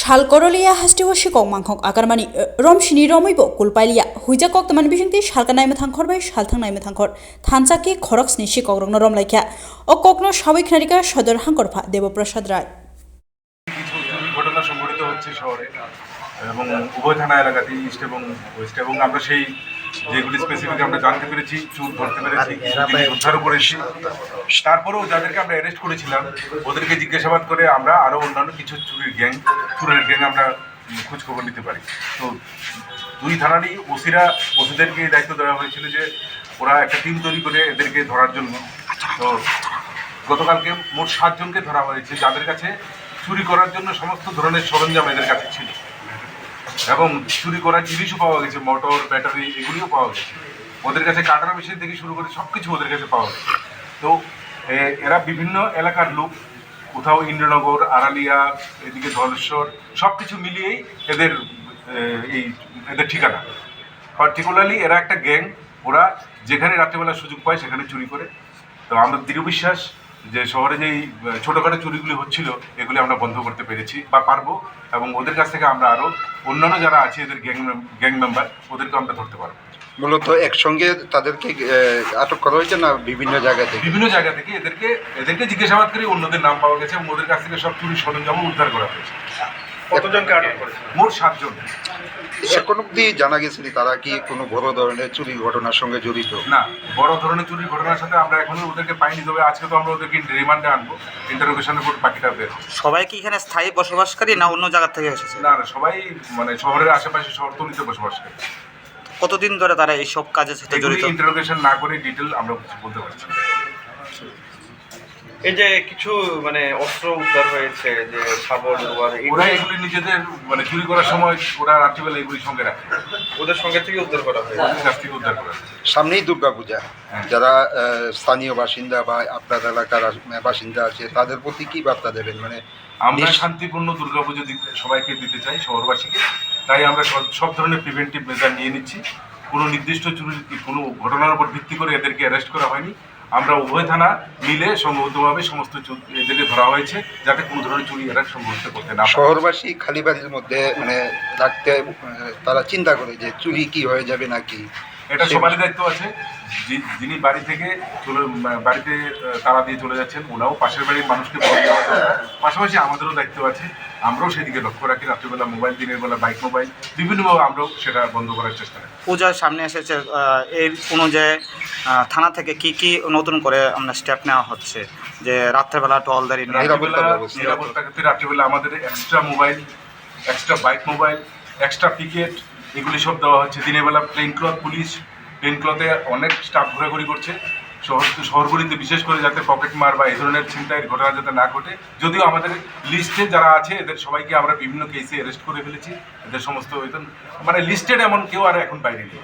শালকরলিয়া হাস্টিওসি কংমাংখক আগারমানি রমসিনি রমৈব কুলপাইলিয়া হুইজা কক্তমান বিসংতি শালকা নাইমে থাংখর by শালথাং নাইমে থাংখর থানচাকি খরক্সনি শিকগ্রগ্ন রমলাইখ্যা ও কক্ন সাবৈখানিকা সদর হাঙ্করফা দেবপ্রসাদ রায়। কিছু চুরি ঘটনা সংঘটিত হচ্ছে শহরে এবং উভয় থানা এলাকাতে ইস্ট এবং ওয়েস্ট, এবং আমরা সেই যেগুলি স্পেসিফিক আমরা জানতে পেরেছি, চুর ধরতে পেরেছি, উদ্ধারও করেছি। তারপরেও যাদেরকে আমরা অ্যারেস্ট করেছিলাম ওদেরকে জিজ্ঞাসাবাদ করে আমরা আরও অন্যান্য কিছু চুরের গ্যাং আমরা খোঁজখবর নিতে পারি। তো দুই থানারই ওসিদেরকে দায়িত্ব দেওয়া হয়েছিল যে ওরা একটা টিম তৈরি করে এদেরকে ধরার জন্য। তো গতকালকে মোট 7 জনকে ধরা হয়েছে, যাদের কাছে চুরি করার জন্য সমস্ত ধরনের সরঞ্জাম এদের কাছে ছিল এবং চুরি করার জিনিসও পাওয়া গেছে, মোটর, ব্যাটারি, এগুলিও পাওয়া গেছে। ওদের কাছে কাটার মেশিন থেকে শুরু করে সব কিছু ওদের কাছে পাওয়া গেছে। তো এরা বিভিন্ন এলাকার লোক, কোথাও ইন্দ্রনগর, আড়ালিয়া, এদিকে ধলেশ্বর, সব কিছু মিলিয়েই এদের ঠিকানা। পার্টিকুলারলি এরা একটা গ্যাং, ওরা যেখানে রাত্রিবেলা সুযোগ পায় সেখানে চুরি করে। তো আমরা দৃঢ় বিশ্বাস যে শহরে যেই ছোটোখাটো চুরিগুলি হচ্ছিল এগুলি আমরা বন্ধ করতে পেরেছি বা পারবো, এবং ওদের কাছ থেকে আমরা আরও অন্যান্য যারা আছে এদের গ্যাং মেম্বার ওদেরকে আমরা ধরতে পারবো। মূলত একসঙ্গে তাদেরকে আটক করা হয়েছে না বিভিন্ন জায়গা থেকে এদেরকে জিজ্ঞাসাবাদ করে অন্যদের নাম পাওয়া গেছে এবং ওদের কাছ থেকে সব চুরির সরঞ্জামও উদ্ধার করা হয়েছে। কতজনকে আটক করেছে? মোট 7 জন। এখন অব্দি জানা গেছে তারা কি কোনো বড় ধরনের চুরি ঘটনার সঙ্গে জড়িত? না, বড় ধরনের চুরির ঘটনার সাথে আমরা এখনো ওদেরকে পাইনি, তবে আজকে তো আমরা ওদেরকে রিমান্ডে আনবো, ইন্টারোগেশনের পর বাকিটা বের হবে। সবাই কি এখানে স্থায়ী বসবাসকারী না অন্য জায়গা থেকে এসেছে? না, সবাই মানে শহরের আশেপাশে শহরতলিতে বসবাস করে। কতদিন ধরে তারা এইসব কাজের সাথে জড়িত? ইন্টারোগেশন না করে ডিটেল আমরা কিছু বলতে পারছি না। এই যে কিছু মানে অস্ত্র উদ্ধার হয়েছে, যে শাবল, ওরা এগুলি নিজেদের মানে চুরি করার সময় ওরা রাত্রিবেলা এগুলি সঙ্গে রাখে, ওদের সঙ্গে থেকে উদ্ধার করা হয়েছে। ওদের কাছ থেকে উদ্ধার করা হয়েছে। সামনেই দুর্গাপূজা, যারা স্থানীয় বাসিন্দা বা আপনার এলাকার বাসিন্দা আছে তাদের প্রতি কি বার্তা দেবেন? মানে আমরা শান্তিপূর্ণ দুর্গাপুজো সবাইকে দিতে চাই, শহরবাসীকে। তাই আমরা সব ধরনের প্রিভেন্টিভ মেজার নিয়ে নিচ্ছি। কোনো নির্দিষ্ট চুরি কোনো ঘটনার উপর ভিত্তি করে এদেরকে অ্যারেস্ট করা হয়নি। আমরা উভয় থানা মিলে সংগতভাবে সমস্ত এদেরকে ধরা হয়েছে যাতে কোনো ধরনের চুরি এরা সংঘটিত করতে না। শহরবাসী খালি বাড়ির মধ্যে মানে রাখতে তারা চিন্তা করে যে চুরি কি হয়ে যাবে নাকি, এটা সবারই দায়িত্ব আছে। যিনি বাড়িতে তালা দিয়ে চলে যাচ্ছেন ওনাও পাশের বাড়ির মানুষকে বলে দেওয়া দরকার। পাশাপাশি আমাদেরও দায়িত্ব আছে, আমরাও সেদিকে লক্ষ্য রাখি। রাত্রিবেলা মোবাইল, দিনের বেলা বাইক মোবাইল, বিভিন্নভাবে আমরাও সেটা বন্ধ করার চেষ্টা করি। পূজার সামনে এসেছে, এই অনুযায়ী থানা থেকে কি নতুন করে আমরা স্টেপ নেওয়া হচ্ছে যে রাত্রেবেলা টহলদারি নিরাপত্তা ক্ষেত্রে রাত্রিবেলা আমাদের extra mobile, extra bike mobile, extra picket এগুলি সব দেওয়া হচ্ছে। দিনের বেলা প্লেন ক্লথে অনেক স্টাফ ঘোরাঘুরি করছে শহরগুলিতে, বিশেষ করে যাতে পকেট মার বা এই ধরনের ছিনতাইয়ের ঘটনা যাতে না ঘটে। যদিও আমাদের লিস্টে যারা আছে এদের সবাইকে আমরা বিভিন্ন কেসে অ্যারেস্ট করে ফেলেছি, এদের সমস্ত মানে লিস্টেড এমন কেউ আর এখন বাইরে নেই।